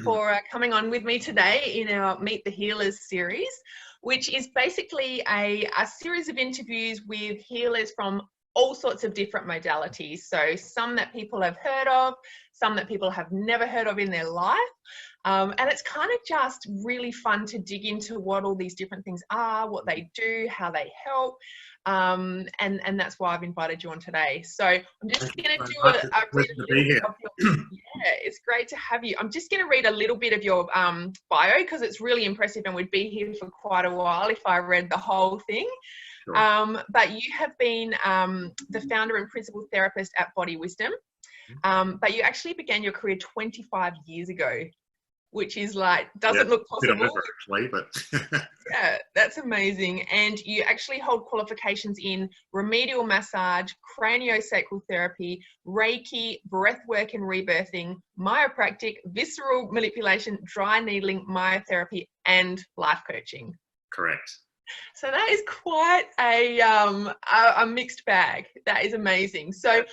for coming on with me today in our Meet the Healers series, which is basically a series of interviews with healers from all sorts of different modalities. So some that people have heard of, some that people have never heard of in their life. And it's kind of just really fun to dig into what all these different things are, what they do, how they help. And that's why I've invited you on today. So I'm just going to do a read it's great to have you. I'm just going to read a little bit of your bio because it's really impressive and we'd be here for quite a while if I read the whole thing. Sure. But you have been the founder and principal therapist at Body Wisdom, but you actually began your career 25 years ago, which is like, doesn't look possible. Actually, but yeah, that's amazing. And you actually hold qualifications in remedial massage, cranio sacral therapy, Reiki, breathwork and rebirthing, myopractic, visceral manipulation, dry needling, myotherapy, and life coaching. Correct. So that is quite a mixed bag. That is amazing. So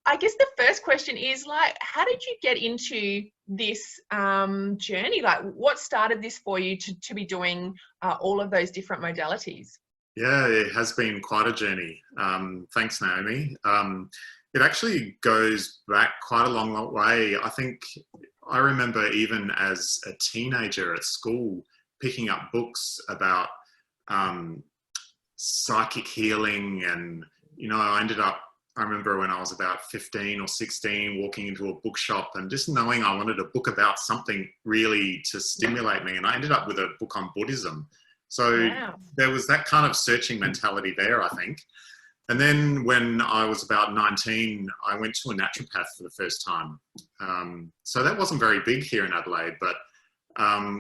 I guess the first question is, like, how did you get into this journey? Like, what started this for you to be doing all of those different modalities? Yeah, it has been quite a journey. Thanks, Naomi. It actually goes back quite a long way. I think I remember even as a teenager at school picking up books about psychic healing, and, you know, I remember when I was about 15 or 16 walking into a bookshop and just knowing I wanted a book about something really to stimulate me. And I ended up with a book on Buddhism. So there was that kind of searching mentality there, I think. And then when I was about 19, I went to a naturopath for the first time. So that wasn't very big here in Adelaide, but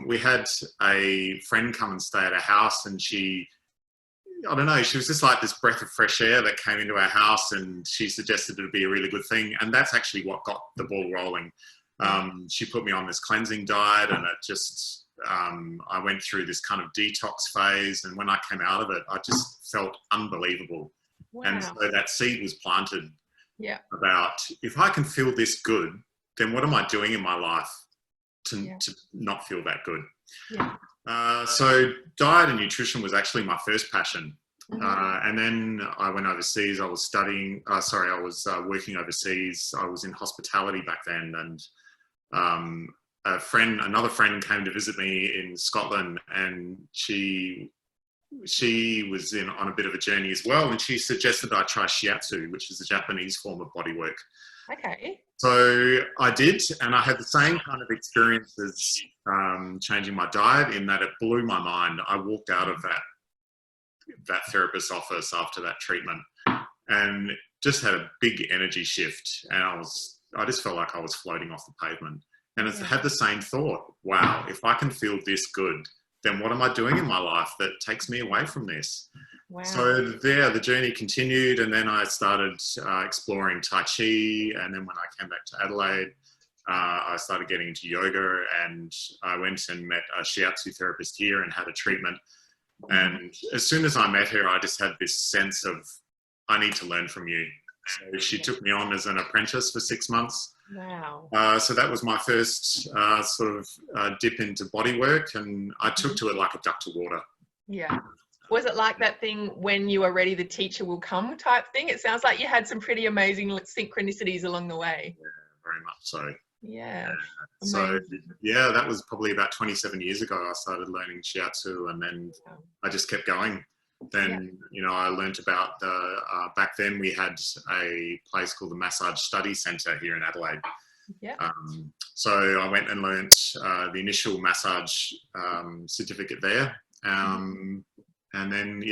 we had a friend come and stay at our house, and I don't know, she was just like this breath of fresh air that came into our house, and she suggested it would be a really good thing. And that's actually what got the ball rolling. She put me on this cleansing diet, and it just, I went through this kind of detox phase. And when I came out of it, I just felt unbelievable. Wow. And so that seed was planted about, if I can feel this good, then what am I doing in my life to not feel that good? So diet and nutrition was actually my first passion. And then I went overseas. I was studying, I was working overseas. I was in hospitality back then. And another friend came to visit me in Scotland, and she was on a bit of a journey as well. And she suggested I try shiatsu, which is a Japanese form of bodywork. Okay. So I did, and I had the same kind of experience as changing my diet, in that it blew my mind. I walked out of that therapist's office after that treatment and just had a big energy shift, and I just felt like I was floating off the pavement. And I had the same thought, wow, if I can feel this good, then what am I doing in my life that takes me away from this? Wow. So the journey continued, and then I started exploring Tai Chi. And then when I came back to Adelaide, I started getting into yoga, and I went and met a shiatsu therapist here and had a treatment. And as soon as I met her, I just had this sense of, I need to learn from you. So she took me on as an apprentice for 6 months. Wow. So that was my first dip into bodywork, and I took to it like a duck to water. Yeah. Was it like that thing, when you are ready, the teacher will come type thing? It sounds like you had some pretty amazing synchronicities along the way. Yeah, very much so. Yeah. So, yeah, that was probably about 27 years ago I started learning shiatsu, and then I just kept going. Then, you know, I learned about back then we had a place called the Massage Study Centre here in Adelaide. Yeah. So I went and learnt the initial massage certificate there. And then,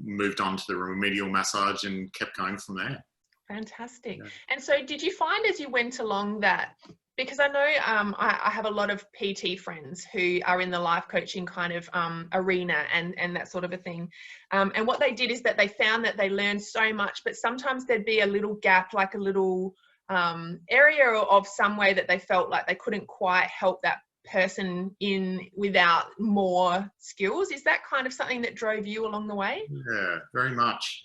moved on to the remedial massage and kept going from there. Fantastic. Yeah. And so did you find as you went along that, because I know I have a lot of PT friends who are in the life coaching kind of arena and that sort of a thing. And what they did is that they found that they learned so much, but sometimes there'd be a little gap, like a little area of some way that they felt like they couldn't quite help that person in without more skills. Is that kind of something that drove you along the way? Yeah, very much.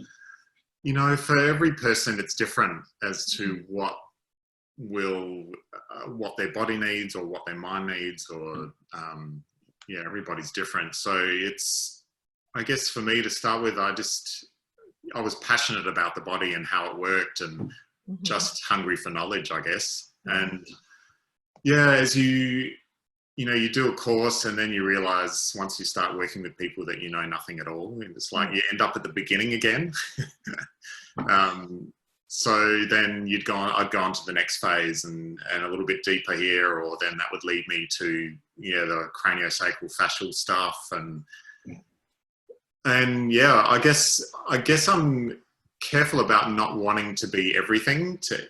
You know, for every person, it's different as to what will what their body needs or what their mind needs, or yeah, everybody's different. So it's, I guess for me to start with, I was passionate about the body and how it worked, and just hungry for knowledge, I guess. And yeah, as you do a course, and then you realize once you start working with people that you know nothing at all, and it's like you end up at the beginning again. So then I'd go on to the next phase, and a little bit deeper here, or then that would lead me to the craniosacral fascial stuff, and yeah, I guess I'm careful about not wanting to be everything to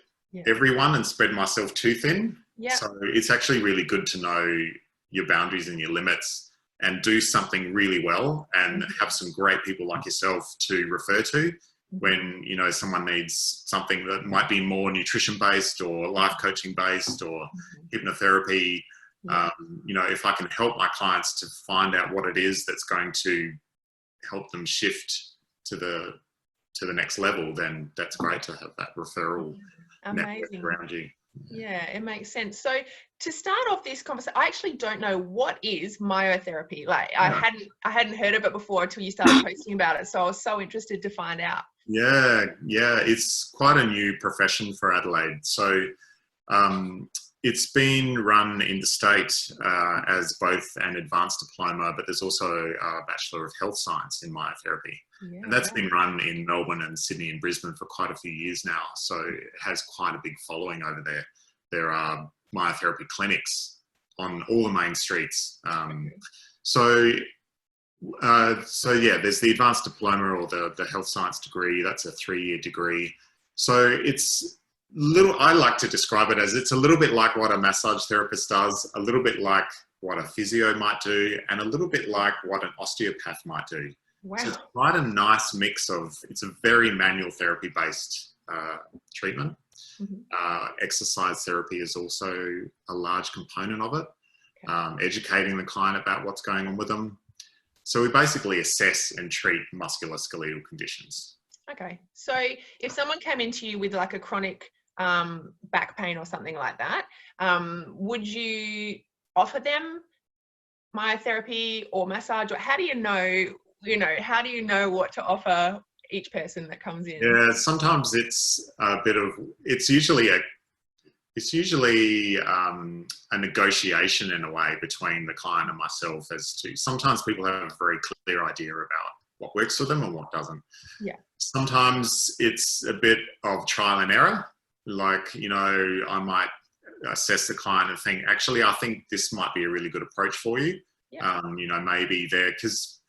everyone and spread myself too thin. Yeah. So it's actually really good to know your boundaries and your limits, and do something really well, and have some great people like yourself to refer to when someone needs something that might be more nutrition based, or life coaching based, or hypnotherapy. If I can help my clients to find out what it is that's going to help them shift to the next level, then that's great to have that referral network around you. Yeah, it makes sense. So to start off this conversation, I actually don't know what is myotherapy. Like I hadn't heard of it before until you started posting about it. So I was so interested to find out. Yeah, it's quite a new profession for Adelaide. So it's been run in the state as both an advanced diploma, but there's also a Bachelor of Health Science in myotherapy. Yeah, and that's been run in Melbourne and Sydney and Brisbane for quite a few years now. So it has quite a big following over there. There are myotherapy clinics on all the main streets. So yeah, there's the advanced diploma, or the health science degree. That's a 3-year degree. So it's I like to describe it as, it's a little bit like what a massage therapist does, a little bit like what a physio might do, and a little bit like what an osteopath might do. Wow. So it's quite a nice mix of, it's a very manual therapy based treatment. Exercise therapy is also a large component of it. Educating the client about what's going on with them. So we basically assess and treat musculoskeletal conditions. Okay. So if someone came into you with like a chronic back pain or something like that, would you offer them myotherapy or massage, or how do you know what to offer each person that comes in? Yeah, sometimes it's usually a negotiation in a way between the client and myself, as to, sometimes people have a very clear idea about what works for them and what doesn't. Yeah. Sometimes it's a bit of trial and error. Like, I might assess the client and think, actually, I think this might be a really good approach for you. Yeah. Maybe because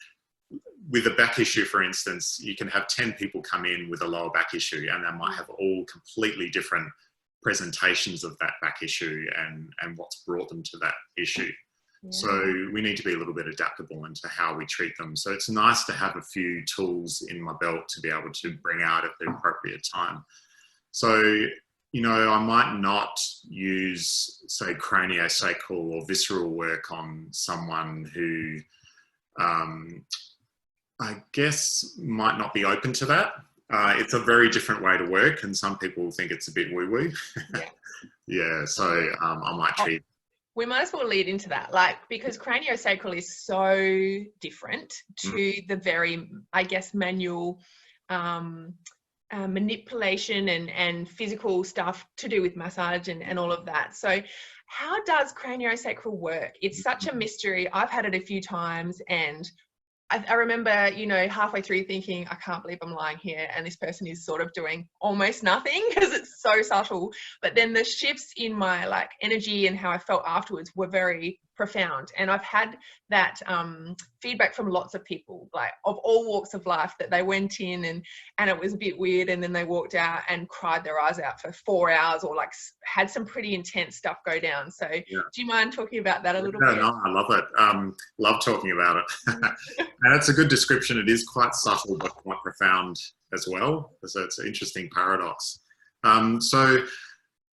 with a back issue, for instance, you can have 10 people come in with a lower back issue, and they might have all completely different presentations of that back issue and what's brought them to that issue. Yeah. So we need to be a little bit adaptable into how we treat them. So it's nice to have a few tools in my belt to be able to bring out at the appropriate time. So, I might not use, say, craniosacral or visceral work on someone who I guess might not be open to that. It's a very different way to work, and some people think it's a bit woo-woo. Yeah, so I might treat... We might as well lead into that, because craniosacral is so different to the very, I guess, manual manipulation and physical stuff to do with massage and all of that. So how does craniosacral work? It's such a mystery. I've had it a few times, and I remember, halfway through thinking, I can't believe I'm lying here and this person is sort of doing almost nothing, because it's so subtle. But then the shifts in my energy and how I felt afterwards were very profound. And I've had that feedback from lots of people, of all walks of life, that they went in and it was a bit weird, and then they walked out and cried their eyes out for 4 hours, or had some pretty intense stuff go down. So yeah. Do you mind talking about that a little bit? No, I love it. Love talking about it. And it's a good description. It is quite subtle but quite profound as well. So it's an interesting paradox. So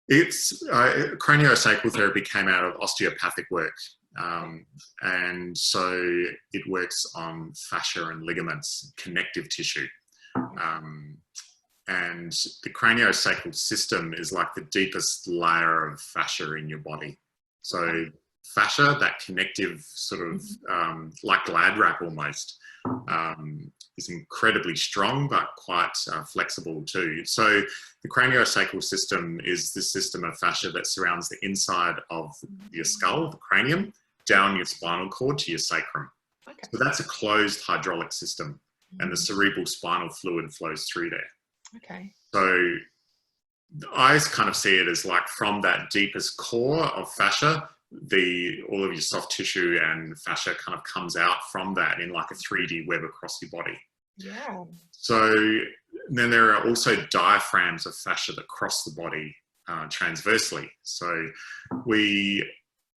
it's craniosacral therapy came out of osteopathic work. And so it works on fascia and ligaments, connective tissue. and the craniosacral system is like the deepest layer of fascia in your body. So fascia, that connective sort of like glad wrap almost, is incredibly strong but quite flexible too. So the craniosacral system is the system of fascia that surrounds the inside of your skull, the cranium, down your spinal cord to your sacrum. Okay. So that's a closed hydraulic system, and the cerebral spinal fluid flows through there. Okay. So I kind of see it as like from that deepest core of fascia, all of your soft tissue and fascia kind of comes out from that in like a 3D web across your body. Yeah. So then there are also diaphragms of fascia that cross the body transversely. So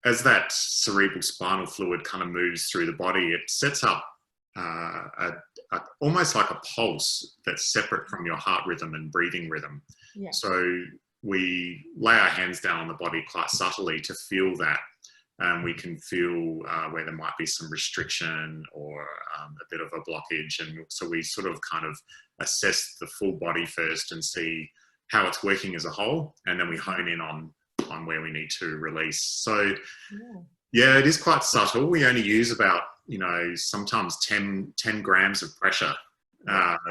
as that cerebral spinal fluid kind of moves through the body, it sets up almost like a pulse that's separate from your heart rhythm and breathing rhythm. Yeah. So we lay our hands down on the body quite subtly to feel that. We can feel where there might be some restriction or a bit of a blockage. And so we sort of kind of assess the full body first and see how it's working as a whole. And then we hone in on where we need to release. So yeah, it is quite subtle. We only use about, sometimes 10 grams of pressure,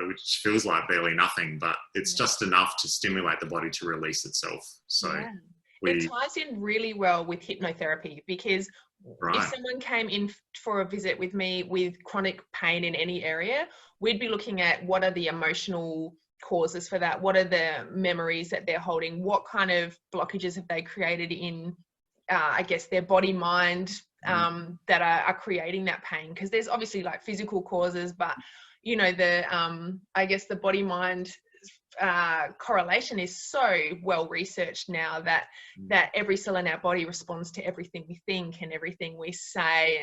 which feels like barely nothing, but it's just enough to stimulate the body to release itself. So it ties in really well with hypnotherapy, because if someone came in for a visit with me with chronic pain in any area, we'd be looking at what are the emotional causes for that, what are the memories that they're holding, what kind of blockages have they created in I guess their body mind that are creating that pain, because there's obviously like physical causes, but I guess the body mind correlation is so well researched now that every cell in our body responds to everything we think and everything we say,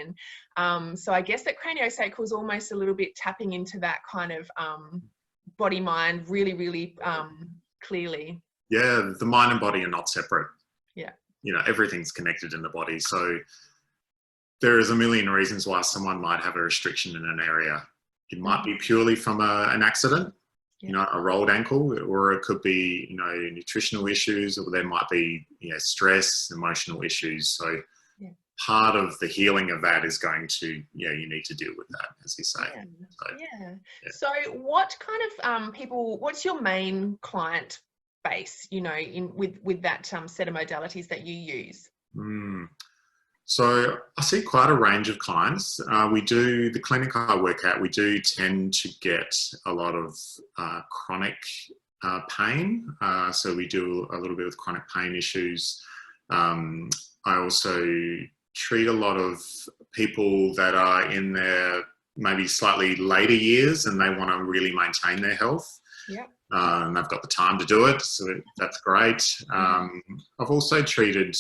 and so I guess that craniosacral is almost a little bit tapping into that kind of body mind really clearly. Yeah, the mind and body are not separate. Yeah, everything's connected in the body. So there is a million reasons why someone might have a restriction in an area. It might be purely from an accident, a rolled ankle, or it could be, nutritional issues, or there might be, stress, emotional issues. So part of the healing of that is going to, you need to deal with that, as you say. So what kind of people, what's your main client base, with that set of modalities that you use? So I see quite a range of clients. The clinic I work at, we do tend to get a lot of chronic pain. So we do a little bit with chronic pain issues. I also treat a lot of people that are in their maybe slightly later years and they want to really maintain their health. Yeah. And they've got the time to do it, so that's great. I've also treated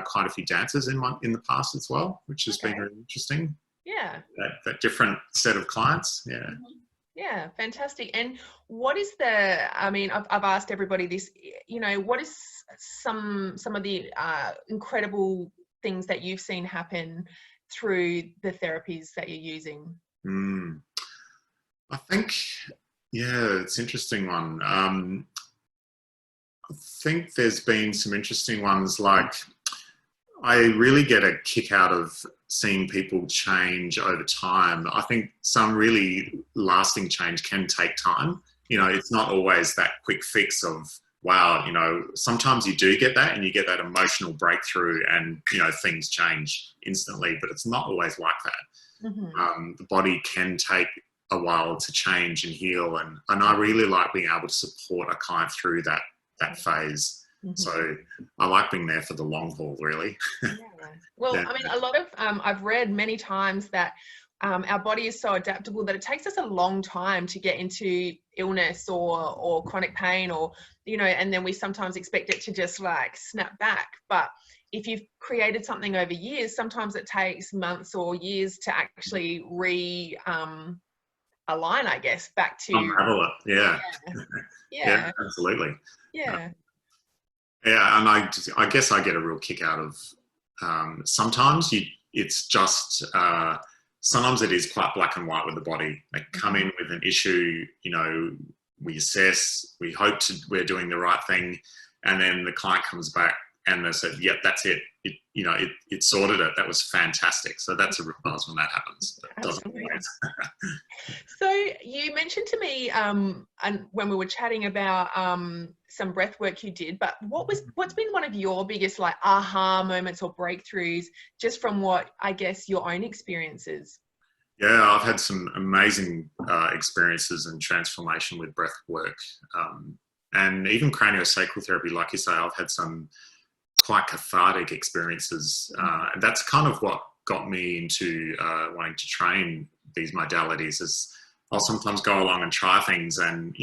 quite a few dancers in the past as well, which has been really interesting. Yeah. That different set of clients. Yeah. Yeah, fantastic. And what is I've asked everybody this, what is some of the incredible things that you've seen happen through the therapies that you're using? I think, it's an interesting one. I think there's been some interesting ones, like I really get a kick out of seeing people change over time. I think some really lasting change can take time. It's not always that quick fix of, wow, sometimes you do get that and you get that emotional breakthrough and, things change instantly, but it's not always like that. The body can take a while to change and heal, and I really like being able to support a client through that phase. So I like being there for the long haul, really. Well, I mean, a lot of I've read many times that our body is so adaptable that it takes us a long time to get into illness or chronic pain, or and then we sometimes expect it to just like snap back. But if you've created something over years, sometimes it takes months or years to actually align, I guess, back to unravel it. Yeah, absolutely. And I guess I get a real kick out of sometimes it's just sometimes it is quite black and white with the body. They come in with an issue, we assess, we're doing the right thing, and then the client comes back and they said, yep, that's it. It sorted it. That was fantastic. So that's a real buzz when that happens. It doesn't always. So you mentioned to me, and when we were chatting about some breath work you did, but what's been one of your biggest like aha moments or breakthroughs just from what I guess your own experiences? Yeah, I've had some amazing experiences and transformation with breath work, and even cranio sacral therapy. Like you say, I've had some quite cathartic experiences, and that's kind of what got me into wanting to train these modalities. Is I'll sometimes go along and try things, and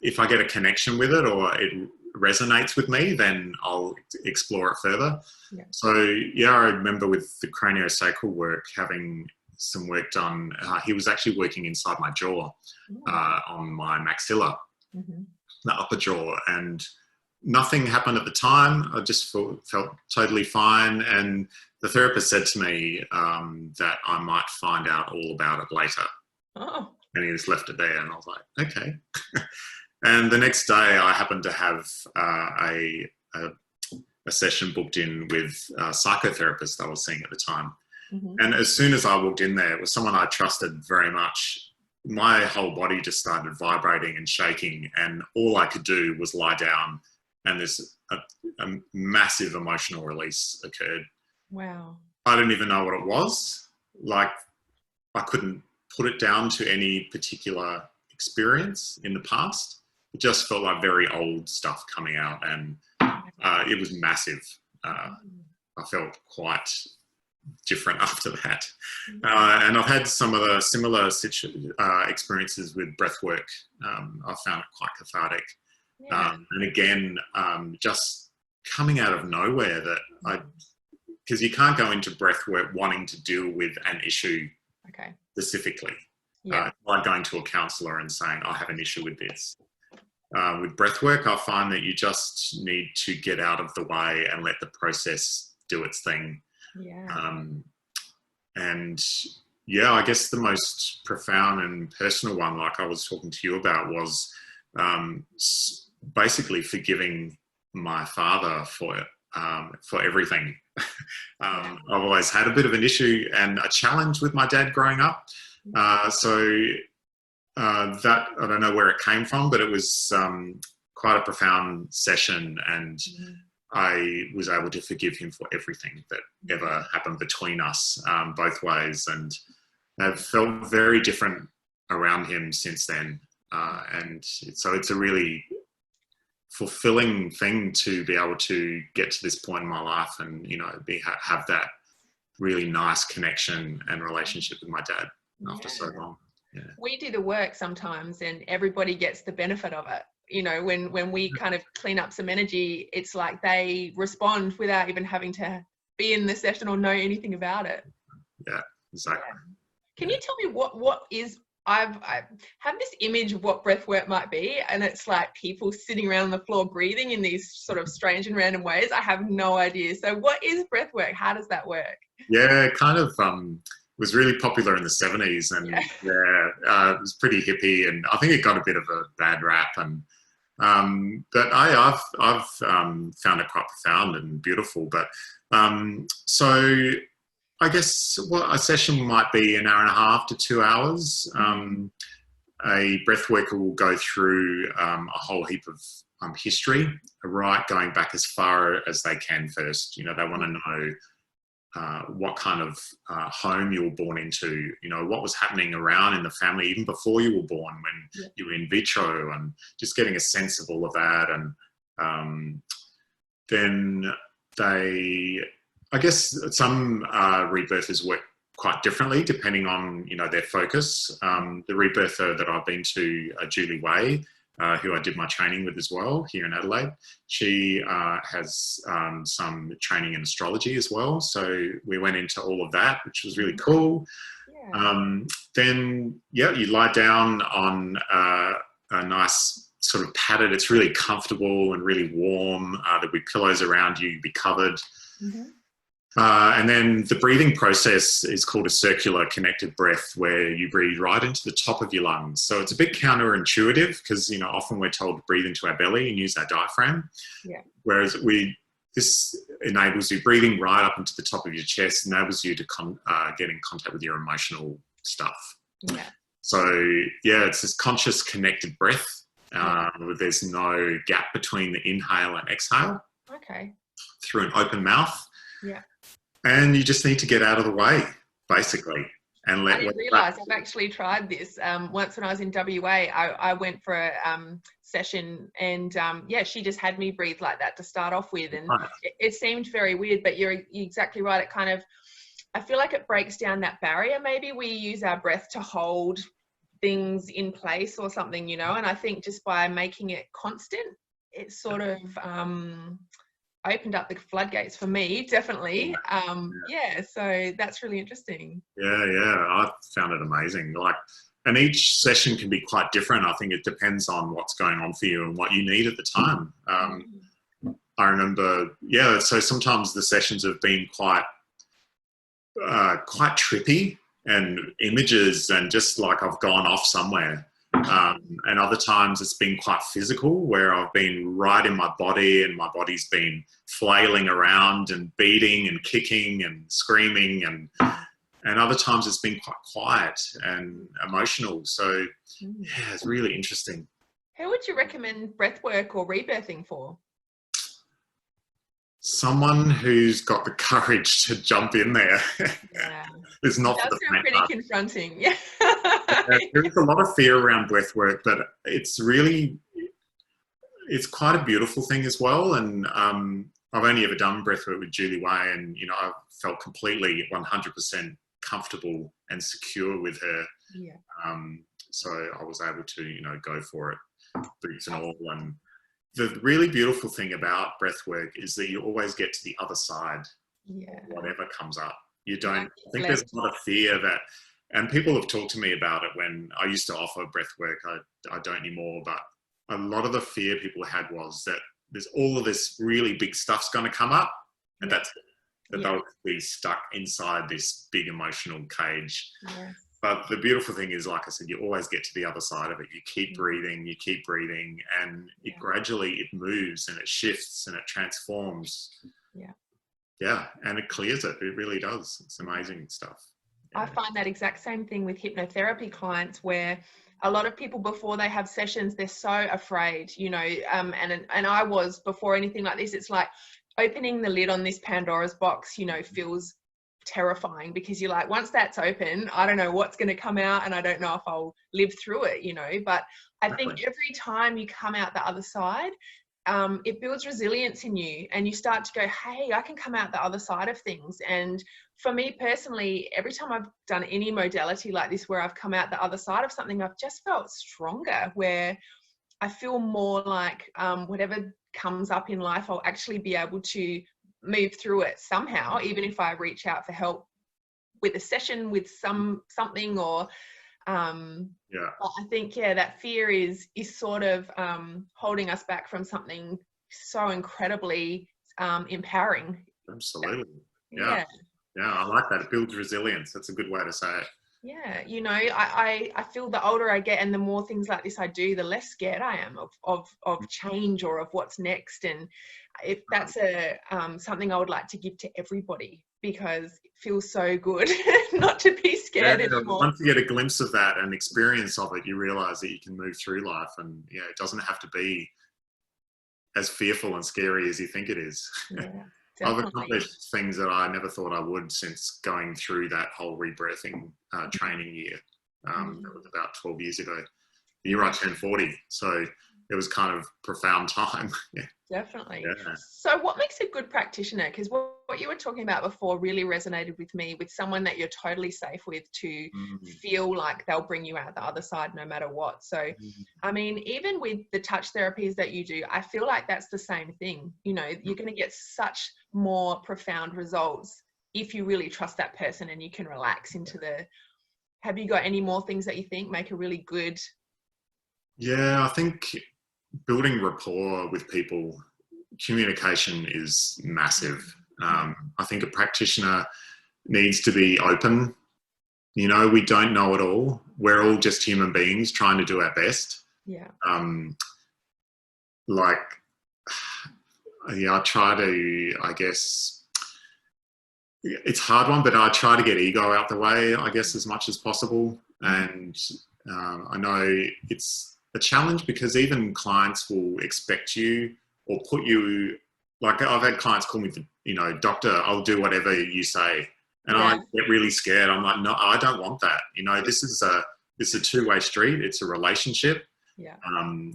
if I get a connection with it or it resonates with me, then I'll explore it further. Yeah. So yeah, I remember with the cranio sacral work having some work done. He was actually working inside my jaw, on my maxilla, the upper jaw, and nothing happened at the time. I just felt totally fine. And the therapist said to me that I might find out all about it later. Oh. And he just left it there. And I was like, okay. And the next day I happened to have a session booked in with a psychotherapist I was seeing at the time. And as soon as I walked in there, it was someone I trusted very much. My whole body just started vibrating and shaking, and all I could do was lie down, and a massive emotional release occurred. Wow. I didn't even know what it was. Like, I couldn't put it down to any particular experience in the past. It just felt like very old stuff coming out, and it was massive. I felt quite different after that. And I've had some of the similar experiences with breathwork. I found it quite cathartic. Yeah. And again, just coming out of nowhere, because you can't go into breathwork wanting to deal with an issue specifically. Like going to a counsellor and saying, I have an issue with this. With breathwork, I find that you just need to get out of the way and let the process do its thing. Yeah. And yeah, I guess the most profound and personal one, like I was talking to you about, was basically forgiving my father for everything. I've always had a bit of an issue and a challenge with my dad growing up. That, I don't know where it came from, but it was quite a profound session, and I was able to forgive him for everything that ever happened between us, both ways, and I've felt very different around him since then. And so it's a really fulfilling thing to be able to get to this point in my life and, have that really nice connection and relationship with my dad after so long. Yeah. We do the work sometimes and everybody gets the benefit of it. When we kind of clean up some energy, it's like they respond without even having to be in the session or know anything about it. Yeah, exactly. Yeah. Can you tell me what is, I have this image of what breath work might be, and it's like people sitting around on the floor breathing in these sort of strange and random ways. I have no idea. So what is breath work? How does that work? Yeah, kind of was really popular in the 70s, and it was pretty hippie, and I think it got a bit of a bad rap, and but I've found it quite profound and beautiful. But so I guess what a session might be an hour and a half to 2 hours. A breathworker will go through a whole heap of history, right, going back as far as they can first. They want to know what kind of home you were born into, what was happening around in the family even before you were born, when you were in vitro, and just getting a sense of all of that. And then I guess some rebirthers work quite differently depending on, their focus. The rebirther that I've been to, Julie Way, who I did my training with as well here in Adelaide, she has some training in astrology as well. So we went into all of that, which was really cool. Yeah. Then, you lie down on a nice sort of padded, it's really comfortable and really warm. There'll be pillows around you, you'll be covered. And then the breathing process is called a circular connected breath, where you breathe right into the top of your lungs. So it's a bit counterintuitive because, you know, often we're told to breathe into our belly and use our diaphragm. Yeah. Whereas this enables you, breathing right up into the top of your chest enables you to get in contact with your emotional stuff. Yeah. So yeah, it's this conscious connected breath. There's no gap between the inhale and exhale. Okay. Through an open mouth. Yeah. And you just need to get out of the way, basically. And I didn't realise I've actually tried this. Once when I was in WA, I went for a session and she just had me breathe like that to start off with. And it seemed very weird, but you're exactly right. It kind of, I feel like it breaks down that barrier. Maybe we use our breath to hold things in place or something, you know, and I think just by making it constant, it sort of opened up the floodgates for me, definitely. So that's really interesting. Yeah, I found it amazing. And each session can be quite different. I think it depends on what's going on for you and what you need at the time. I remember, so sometimes the sessions have been quite trippy and images and just like I've gone off somewhere. And other times it's been quite physical, where I've been right in my body and my body's been flailing around and beating and kicking and screaming, and other times it's been quite quiet and emotional. So yeah, it's really interesting. Who would you recommend breathwork or rebirthing for? Someone who's got the courage to jump in there. Yeah. It's not it does sound pretty confronting. Yeah. There's a lot of fear around breath work, but it's quite a beautiful thing as well. And I've only ever done breath work with Julie Way, and you know, I felt completely 100% comfortable and secure with her. Yeah. So I was able to, you know, go for it, boots and all. And the really beautiful thing about breath work is that you always get to the other side. Yeah. Whatever comes up. You don't, I think there's a lot of fear that, and people have talked to me about it when I used to offer breath work. I don't anymore, but a lot of the fear people had was that there's all of this really big stuff's going to come up, and that's it. That they'll be stuck inside this big emotional cage. Yeah. But the beautiful thing is, like I said, you always get to the other side of it. You keep breathing, and it gradually, it moves and it shifts and it transforms. Yeah. Yeah, and it clears it. It really does. It's amazing stuff. I find that exact same thing with hypnotherapy clients, where a lot of people, before they have sessions, they're so afraid, you know, and I was before anything like this. It's like opening the lid on this Pandora's box, you know, feels terrifying, because you're like, once that's open, I don't know what's going to come out, and I don't know if I'll live through it, you know. But I think every time you come out the other side, it builds resilience in you, and you start to go, hey, I can come out the other side of things. And for me personally, every time I've done any modality like this where I've come out the other side of something, I've just felt stronger, where I feel more like whatever comes up in life, I'll actually be able to move through it somehow, even if I reach out for help with a session with something, or I think that fear is sort of holding us back from something so incredibly empowering. Absolutely. Yeah, I like that. It builds resilience. That's a good way to say it. Yeah, you know, I feel the older I get and the more things like this I do, the less scared I am of change or of what's next. And if that's something I would like to give to everybody, because it feels so good not to be scared anymore. Once you get a glimpse of that and experience of it, you realise that you can move through life, and it doesn't have to be as fearful and scary as you think it is. Yeah. I've accomplished things that I never thought I would since going through that whole rebirthing training year. That was about 12 years ago. The year I turned 40. So it was kind of profound time. Definitely. Yeah. So what makes a good practitioner? Because what you were talking about before really resonated with me, with someone that you're totally safe with, to feel like they'll bring you out the other side no matter what. So, I mean, even with the touch therapies that you do, I feel like that's the same thing. You know, you're going to get such more profound results if you really trust that person and you can relax into have you got any more things that you think make a really good? Yeah, I think building rapport with people, communication is massive. I think a practitioner needs to be open. You know, we don't know it all. We're all just human beings trying to do our best. Yeah. Like, yeah, I try to, I guess, it's a hard one, but I try to get ego out the way, I guess, as much as possible. And I know it's a challenge because even clients will expect you or put you, like I've had clients call me, you know, doctor, I'll do whatever you say. And I get really scared. I'm like, no, I don't want that. You know, this is a two-way street. It's a relationship. Yeah.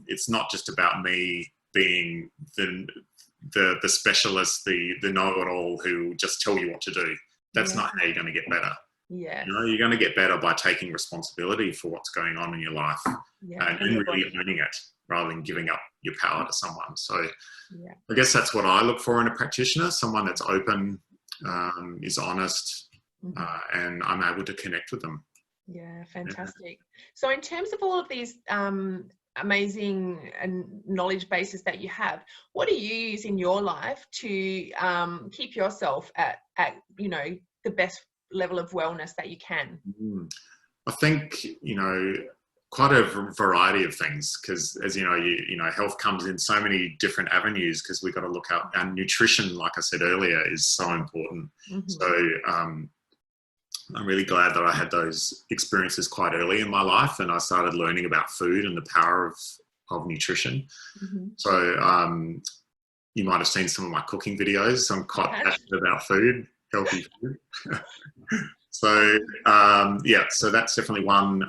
It's not just about me being the specialist, the know-it-all who just tell you what to do. That's not how you're going to get better. Yeah. You know, you're going to get better by taking responsibility for what's going on in your life and really owning it rather than giving up your power to someone. So I guess that's what I look for in a practitioner, someone that's open, is honest, and I'm able to connect with them. Yeah, fantastic. So in terms of all of these amazing knowledge bases that you have, what do you use in your life to keep yourself at you know, the best level of wellness that you can? I think, you know, quite a variety of things, because as you know, health comes in so many different avenues, because we've got to look at our nutrition, like I said earlier, is so important. So I'm really glad that I had those experiences quite early in my life, and I started learning about food and the power of nutrition. So you might have seen some of my cooking videos. I'm quite passionate about food, healthy food. So so that's definitely one.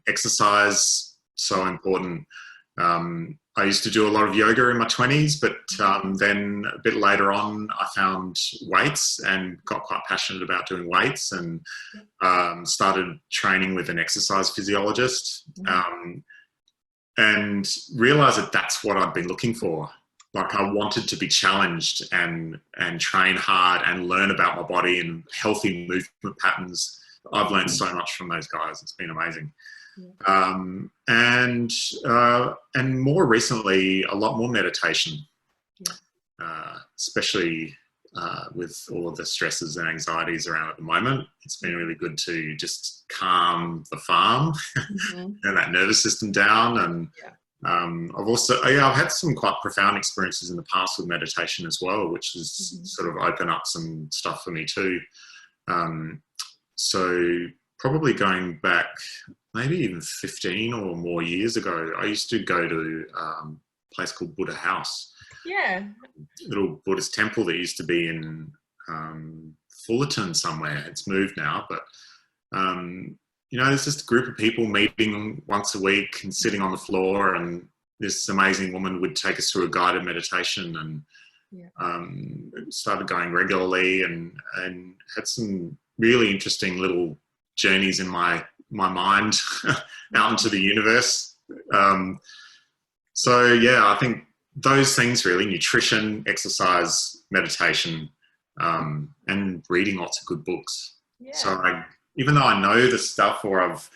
Exercise, so important. I used to do a lot of yoga in my 20s, but then a bit later on I found weights and got quite passionate about doing weights, and started training with an exercise physiologist, and realised that that's what I'd been looking for. Like, I wanted to be challenged and train hard and learn about my body and healthy movement patterns. I've learned so much from those guys. It's been amazing. And more recently, a lot more meditation, especially with all of the stresses and anxieties around at the moment. It's been really good to just calm the farm and that nervous system down. And I've had some quite profound experiences in the past with meditation as well, which has sort of opened up some stuff for me too. So probably going back maybe even 15 or more years ago, I used to go to a place called Buddha House. Yeah. A little Buddhist temple that used to be in Fullerton somewhere. It's moved now, but you know, there's just a group of people meeting once a week and sitting on the floor, and this amazing woman would take us through a guided meditation, and started going regularly, and had some really interesting little journeys in my mind out into the universe. So yeah, I think those things really: nutrition, exercise, meditation, and reading lots of good books. So even though I know the stuff, or I've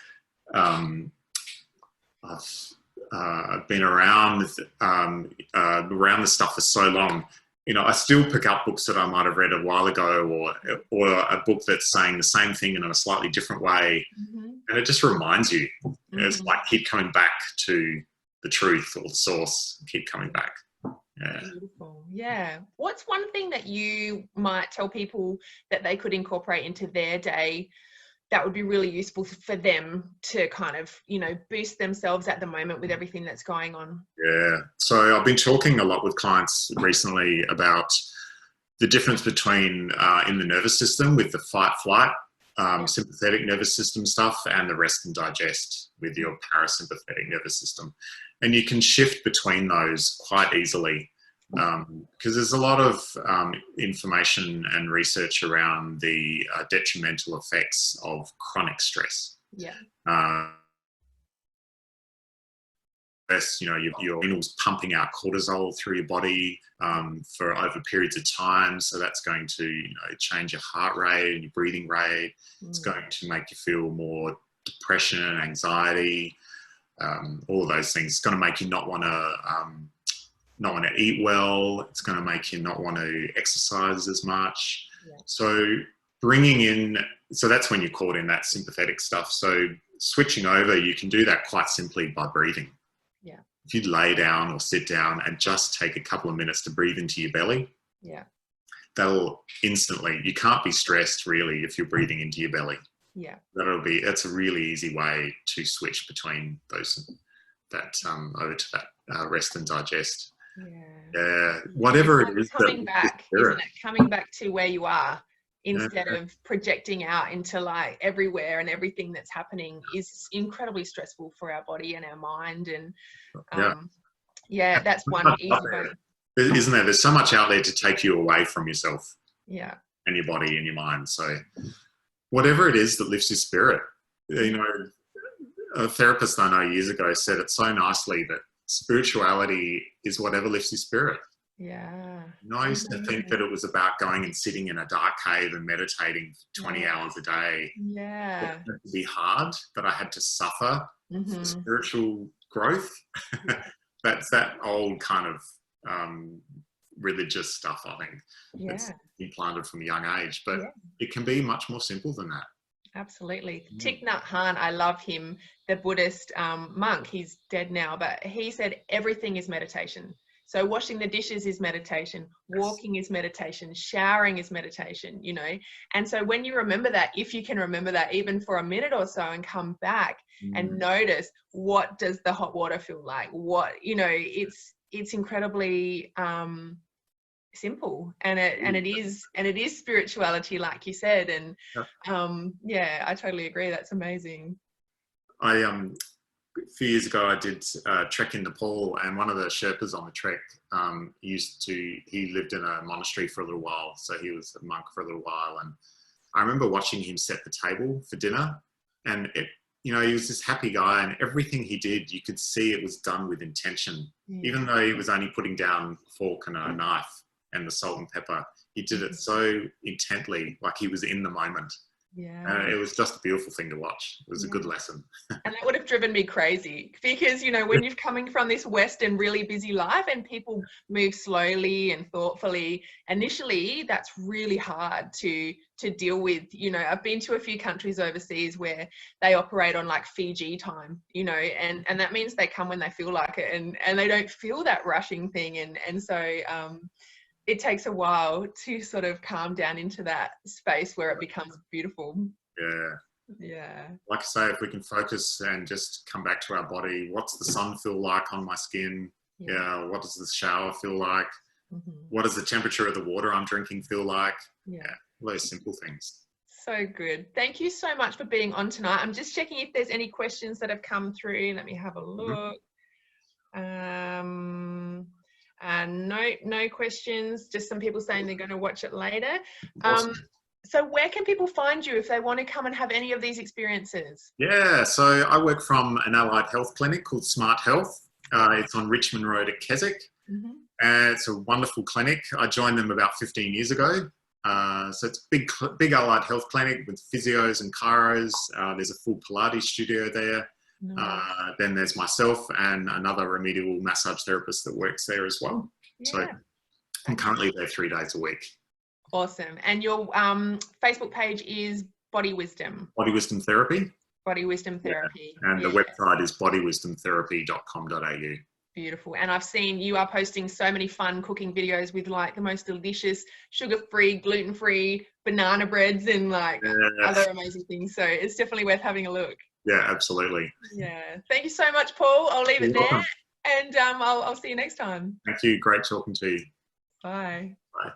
been around the stuff for so long, you know, I still pick up books that I might have read a while ago, or a book that's saying the same thing in a slightly different way, and it just reminds you. It's like keep coming back to the truth or the source. Keep coming back. Yeah. Beautiful. Yeah. What's one thing that you might tell people that they could incorporate into their day that would be really useful for them to kind of, you know, boost themselves at the moment with everything that's going on? Yeah. So I've been talking a lot with clients recently about the difference between in the nervous system with the fight-flight, sympathetic nervous system stuff, and the rest and digest with your parasympathetic nervous system. And you can shift between those quite easily, because there's a lot of information and research around the detrimental effects of chronic stress. You know, your adrenals pumping out cortisol through your body for over periods of time. So that's going to, you know, change your heart rate and your breathing rate. It's going to make you feel more depression and anxiety, all of those things. It's going to make you not want to not want to eat well. It's going to make you not want to exercise as much. Yeah. So bringing in, so that's when you're caught in that sympathetic stuff. So switching over, you can do that quite simply by breathing. Yeah. If you lay down or sit down and just take a couple of minutes to breathe into your belly, yeah, that'll instantly, you can't be stressed really if you're breathing into your belly. Yeah. That's a really easy way to switch between those, over to that rest and digest. Yeah. Whatever it is. Coming back, isn't it? Coming back to where you are instead of projecting out into like everywhere, and everything that's happening is incredibly stressful for our body and our mind. And that's one easy way. Isn't there? There's so much out there to take you away from yourself. Yeah. And your body and your mind. So whatever it is that lifts your spirit, you know, a therapist I know years ago said it so nicely that spirituality is whatever lifts your spirit. Yeah. You know, I used to think that it was about going and sitting in a dark cave and meditating 20 hours a day. Yeah. It would be hard, but I had to suffer for spiritual growth. That's that old kind of religious stuff, I think. It's implanted from a young age, but it can be much more simple than that. Absolutely. Thich Nhat Hanh, I love him, the Buddhist monk. He's dead now, but he said everything is meditation. So washing the dishes is meditation, walking is meditation, showering is meditation, you know. And so when you remember that, if you can remember that even for a minute or so and come back and notice, what does the hot water feel like? What, you know, it's incredibly simple, and it is spirituality, like you said. And I totally agree. That's amazing. A few years ago, I did a trek in Nepal, and one of the Sherpas on the trek he lived in a monastery for a little while, so he was a monk for a little while. And I remember watching him set the table for dinner, and he was this happy guy, and everything he did, you could see it was done with intention. Even though he was only putting down a fork and a knife and the salt and pepper, he did it so intently, like he was in the moment. Yeah. It was just a beautiful thing to watch. It was a good lesson. And that would have driven me crazy, because, you know, when you're coming from this Western really busy life and people move slowly and thoughtfully, initially that's really hard to deal with. You know, I've been to a few countries overseas where they operate on like Fiji time, you know, and that means they come when they feel like it, and they don't feel that rushing thing. And so it takes a while to sort of calm down into that space where it becomes beautiful. Yeah. Like I say, if we can focus and just come back to our body, what's the sun feel like on my skin? What does the shower feel like? What does the temperature of the water I'm drinking feel like? All those simple things. So good. Thank you so much for being on tonight. I'm just checking if there's any questions that have come through. Let me have a look. No questions, just some people saying they're going to watch it later. Awesome. So where can people find you if they want to come and have any of these experiences? So I work from an allied health clinic called Smart Health. It's on Richmond Road at Keswick. It's a wonderful clinic. I joined them about 15 years ago. So it's a big allied health clinic with physios and chiros. There's a full Pilates studio there. Then there's myself and another remedial massage therapist that works there as well. So I'm currently there 3 days a week. Awesome. And your Facebook page is Body Wisdom. Body Wisdom Therapy. Body Wisdom Therapy. And the website is bodywisdomtherapy.com.au. Beautiful. And I've seen you are posting so many fun cooking videos with like the most delicious sugar-free, gluten-free banana breads and like other amazing things. So it's definitely worth having a look. Yeah, absolutely. Yeah. Thank you so much, Paul. I'll leave it there. And I'll see you next time. Thank you. Great talking to you. Bye. Bye.